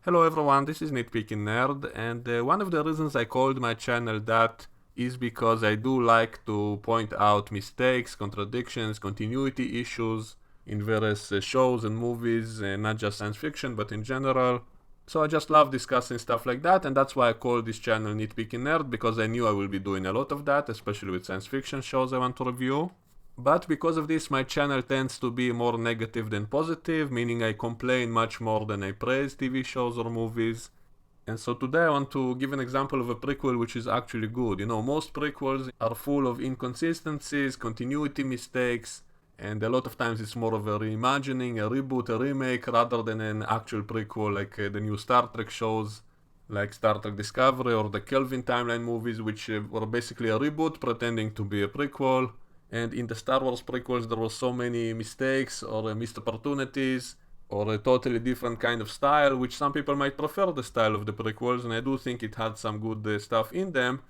Hello everyone, this is Nitpicking Nerd, and one of the reasons I called my channel that is because I do like to point out mistakes, contradictions, continuity issues in various shows and movies, not just science fiction, but in general. So I just love discussing stuff like that, and that's why I called this channel Nitpicking Nerd, because I knew I will be doing a lot of that, especially with science fiction shows I want to review. But because of this, my channel tends to be more negative than positive, meaning I complain much more than I praise TV shows or movies. And so today I want to give an example of a prequel which is actually good. You know, most prequels are full of inconsistencies, continuity mistakes, and a lot of times it's more of a reimagining, a reboot, a remake, rather than an actual prequel like the new Star Trek shows, like Star Trek Discovery or the Kelvin timeline movies, which were basically a reboot pretending to be a prequel. And in the Star Wars prequels, there were so many mistakes or missed opportunities or a totally different kind of style, which some people might prefer the style of the prequels, and I do think it had some good stuff in them,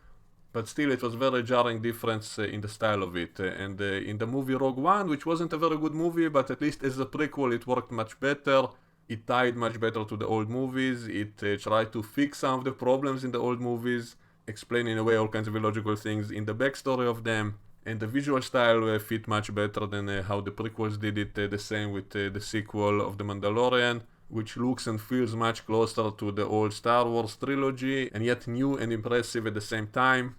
but still it was very jarring difference in the style of it. And in the movie Rogue One, which wasn't a very good movie, but at least as a prequel it worked much better. It tied much better to the old movies. It tried to fix some of the problems in the old movies, explaining away all kinds of illogical things in the backstory of them. And the visual style fit much better than how the prequels did it. The same with the sequel of The Mandalorian, which looks and feels much closer to the old Star Wars trilogy, and yet new and impressive at the same time.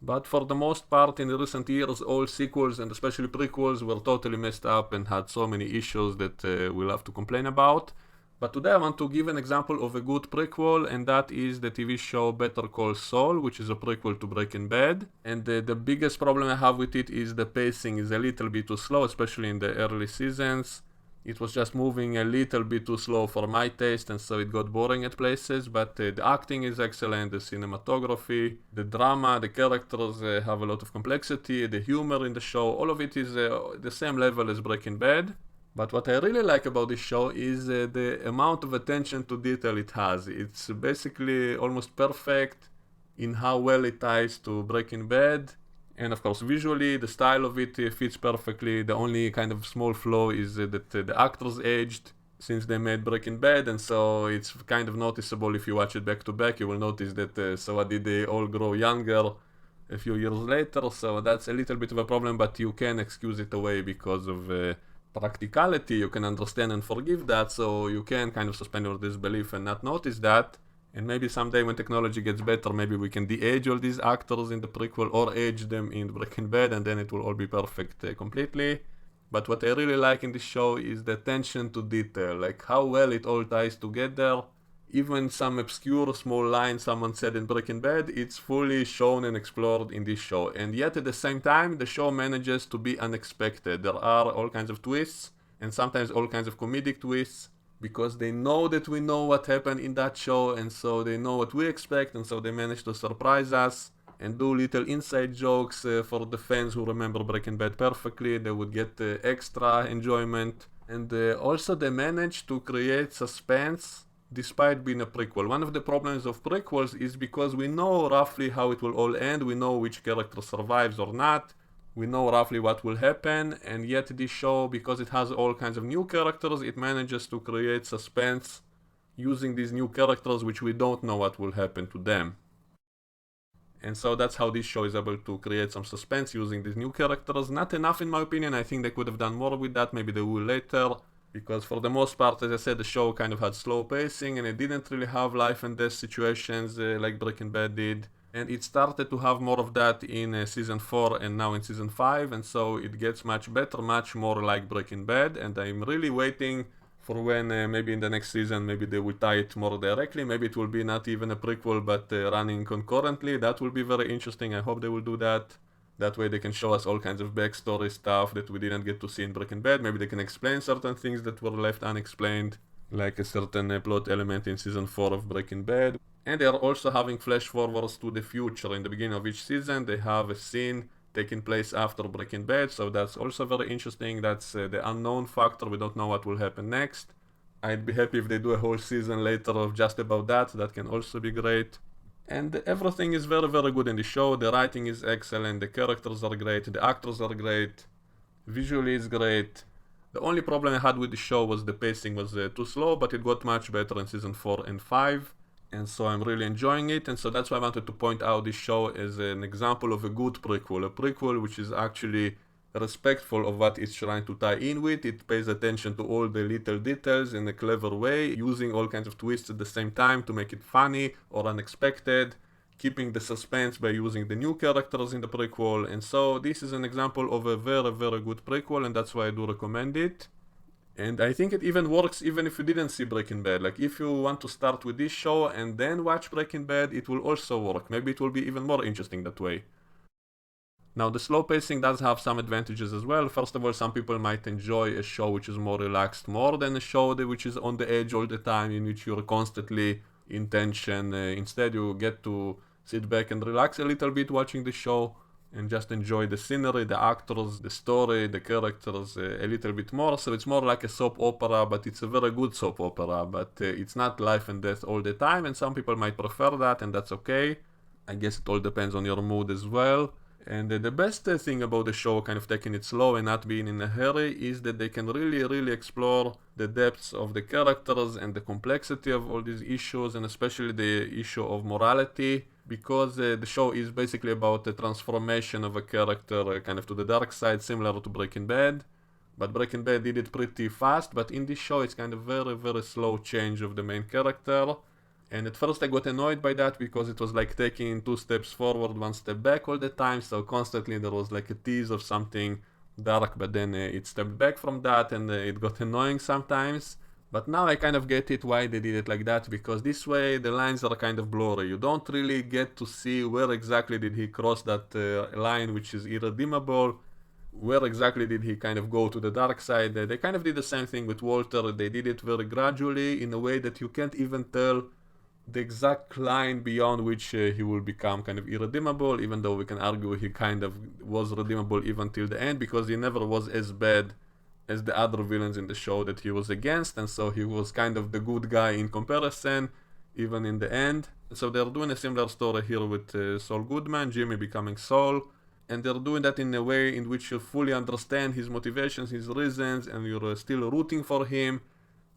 But for the most part, in the recent years, all sequels and especially prequels were totally messed up and had so many issues that we'll have to complain about. But today I want to give an example of a good prequel, and that is the TV show Better Call Saul, which is a prequel to Breaking Bad. And the biggest problem I have with it is the pacing is a little bit too slow, especially in the early seasons. It was just moving a little bit too slow for my taste, and so it got boring at places. But the acting is excellent, the cinematography, the drama, the characters have a lot of complexity, the humor in the show, all of it is the same level as Breaking Bad. But what I really like about this show is the amount of attention to detail it has. It's basically almost perfect in how well it ties to Breaking Bad. And of course, visually, the style of it fits perfectly. The only kind of small flaw is that the actors aged since they made Breaking Bad, and so it's kind of noticeable if you watch it back to back. You will notice that so did they all grow younger a few years later, so that's a little bit of a problem, but you can excuse it away because of practicality. You can understand and forgive that, so you can kind of suspend your disbelief and not notice that. And maybe someday when technology gets better, maybe we can de-age all these actors in the prequel or age them in Breaking Bad, and then it will all be perfect completely. But what I really like in this show is the attention to detail, like how well it all ties together. Even some obscure small line someone said in Breaking Bad, it's fully shown and explored in this show. And yet at the same time, the show manages to be unexpected. There are all kinds of twists, and sometimes all kinds of comedic twists, because they know that we know what happened in that show, and so they know what we expect, and so they manage to surprise us and do little inside jokes for the fans who remember Breaking Bad perfectly. They would get extra enjoyment. And also they manage to create suspense despite being a prequel. One of the problems of prequels is because we know roughly how it will all end, we know which character survives or not, we know roughly what will happen, and yet this show, because it has all kinds of new characters, it manages to create suspense using these new characters which we don't know what will happen to them. And so that's how this show is able to create some suspense using these new characters. Not enough in my opinion, I think they could have done more with that, maybe they will later. Because for the most part, as I said, the show kind of had slow pacing and it didn't really have life and death situations like Breaking Bad did. And it started to have more of that in season 4 and now in season 5, and so it gets much better, much more like Breaking Bad. And I'm really waiting for when maybe in the next season, maybe they will tie it more directly. Maybe it will be not even a prequel, but running concurrently. That will be very interesting. I hope they will do that. That way they can show us all kinds of backstory stuff that we didn't get to see in Breaking Bad. Maybe they can explain certain things that were left unexplained, like a certain plot element in season 4 of Breaking Bad. And they are also having flash forwards to the future. In the beginning of each season, they have a scene taking place after Breaking Bad, so that's also very interesting. That's the unknown factor. We don't know what will happen next. I'd be happy if they do a whole season later of just about that. That can also be great. And everything is very, very good in the show. The writing is excellent, the characters are great, the actors are great, visually is great. The only problem I had with the show was the pacing was too slow, but it got much better in season 4 and 5. And so I'm really enjoying it, and so that's why I wanted to point out this show as an example of a good prequel. A prequel which is actually respectful of what it's trying to tie in with. It pays attention to all the little details in a clever way, using all kinds of twists at the same time to make it funny or unexpected, keeping the suspense by using the new characters in the prequel. And so this is an example of a very, very good prequel, and that's why I do recommend it. And I think it even works even if you didn't see Breaking Bad. Like, if you want to start with this show and then watch Breaking Bad, it will also work. Maybe it will be even more interesting that way. Now, the slow pacing does have some advantages as well. First of all, some people might enjoy a show which is more relaxed more than a show which is on the edge all the time, in which you're constantly in tension. Instead, you get to sit back and relax a little bit watching the show and just enjoy the scenery, the actors, the story, the characters a little bit more. So it's more like a soap opera, but it's a very good soap opera. But it's not life and death all the time, and some people might prefer that, and that's okay. I guess it all depends on your mood as well. And the best thing about the show, kind of taking it slow and not being in a hurry, is that they can really, really explore the depths of the characters and the complexity of all these issues, and especially the issue of morality, because the show is basically about the transformation of a character kind of to the dark side, similar to Breaking Bad. But Breaking Bad did it pretty fast, but in this show it's kind of very, very slow change of the main character. And at first I got annoyed by that because it was like taking 2 steps forward, 1 step back all the time, so constantly there was like a tease of something dark, but then it stepped back from that, and it got annoying sometimes. But now I kind of get it why they did it like that, because this way the lines are kind of blurry. You don't really get to see where exactly did he cross that line which is irredeemable, where exactly did he kind of go to the dark side. They kind of did the same thing with Walter. They did it very gradually in a way that you can't even tell the exact line beyond which he will become kind of irredeemable, even though we can argue he kind of was redeemable even till the end, because he never was as bad as the other villains in the show that he was against, and so he was kind of the good guy in comparison, even in the end. So they're doing a similar story here with Saul Goodman, Jimmy becoming Saul, and they're doing that in a way in which you fully understand his motivations, his reasons, and you're still rooting for him.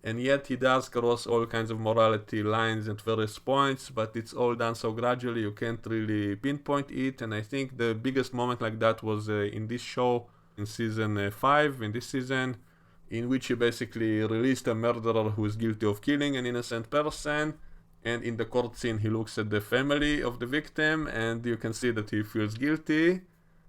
And yet he does cross all kinds of morality lines at various points, but it's all done so gradually you can't really pinpoint it. And I think the biggest moment like that was in this show, in season 5, in this season, in which he basically released a murderer who is guilty of killing an innocent person. And in the court scene he looks at the family of the victim, and you can see that he feels guilty,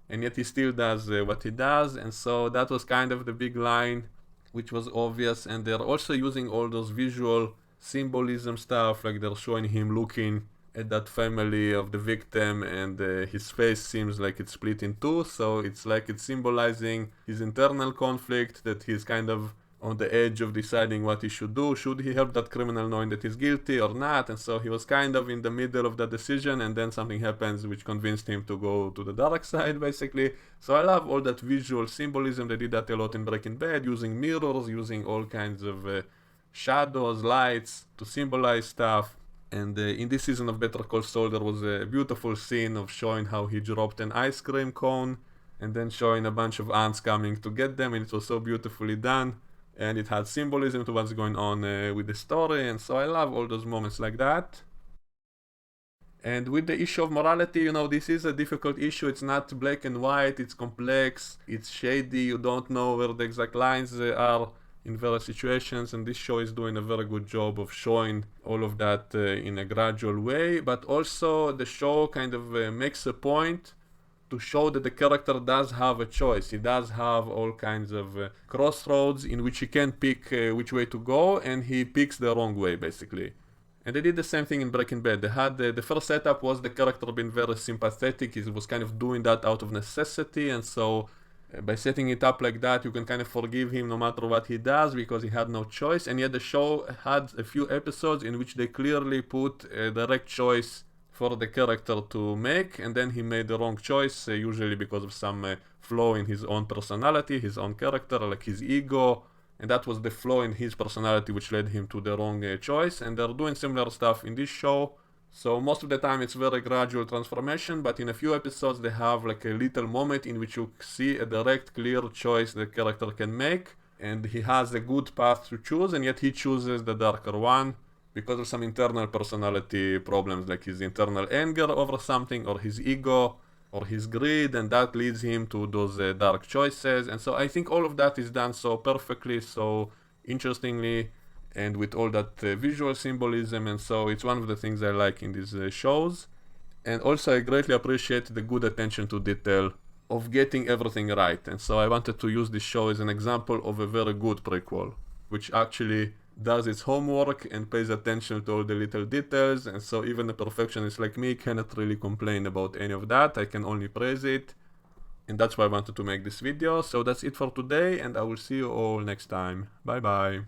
and yet he still does what he does. And so that was kind of the big line, which was obvious. And they're also using all those visual symbolism stuff, like they're showing him looking at that family of the victim, and his face seems like it's split in two, so it's like it's symbolizing his internal conflict, that he's kind of on the edge of deciding what he should do. Should he help that criminal knowing that he's guilty or not? And so he was kind of in the middle of that decision, and then something happens which convinced him to go to the dark side, basically. So I love all that visual symbolism. They did that a lot in Breaking Bad, using mirrors, using all kinds of shadows, lights to symbolize stuff. And in this season of Better Call Saul, there was a beautiful scene of showing how he dropped an ice cream cone, and then showing a bunch of ants coming to get them, and it was so beautifully done. And it had symbolism to what's going on with the story, and so I love all those moments like that. And with the issue of morality, you know, this is a difficult issue. It's not black and white, it's complex, it's shady, you don't know where the exact lines are in various situations, and this show is doing a very good job of showing all of that in a gradual way. But also the show kind of makes a point to show that the character does have a choice. He does have all kinds of crossroads in which he can pick which way to go, and he picks the wrong way, basically. And they did the same thing in Breaking Bad. They had the first setup was the character being very sympathetic. He was kind of doing that out of necessity, and so by setting it up like that, you can kind of forgive him no matter what he does, because he had no choice. And yet the show had a few episodes in which they clearly put a direct choice for the character to make, and then he made the wrong choice, usually because of some flaw in his own personality, his own character, like his ego, and that was the flaw in his personality which led him to the wrong choice. And they're doing similar stuff in this show. So most of the time it's very gradual transformation, but in a few episodes they have like a little moment in which you see a direct, clear choice the character can make, and he has a good path to choose, and yet he chooses the darker one because of some internal personality problems, like his internal anger over something, or his ego, or his greed, and that leads him to those dark choices. And so I think all of that is done so perfectly, so interestingly, and with all that visual symbolism, and so it's one of the things I like in these shows. And also I greatly appreciate the good attention to detail of getting everything right, and so I wanted to use this show as an example of a very good prequel, which actually does its homework and pays attention to all the little details, and so even a perfectionist like me cannot really complain about any of that. I can only praise it, and that's why I wanted to make this video. So that's it for today, and I will see you all next time. Bye bye.